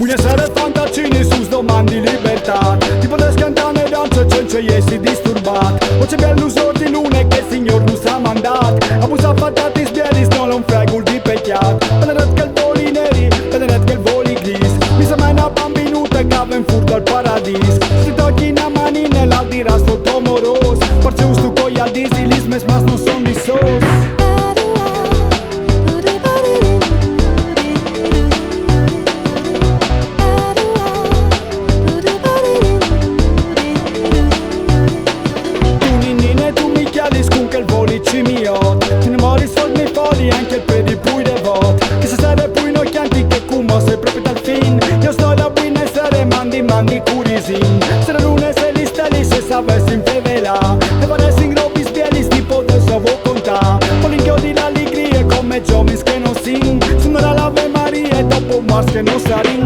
Une seară fantacini sus domani di libertà, ti poter cantare danza senza essere disturbat. O c'è bel l'usor di lune che il signor nu s-a mandat. Abusa fatati sbieris, non un fregul di pecchiat. Peneret che il voli neri, peneret che il voli gris. Mi sa mai una bambinuta che avem furto al paradis. Si tocchi in mani nell'aldira sotto moros. Parce un stu coi al disilis, mes mas non son di sos. Ti ne mori soldi foli anche il pedi pui de vot. Che se sare pui no chianti che cumo se proprio dal fin. Io sto la buina e sare mandi curisin. Se la luna se li steli se savessi in fevela. E vorresti in grobi spielis tipo del savo contà. Polinchio di l'allegria come Giomis che non sin. Suonerà l'Ave Maria e dopo Mars che non sarin.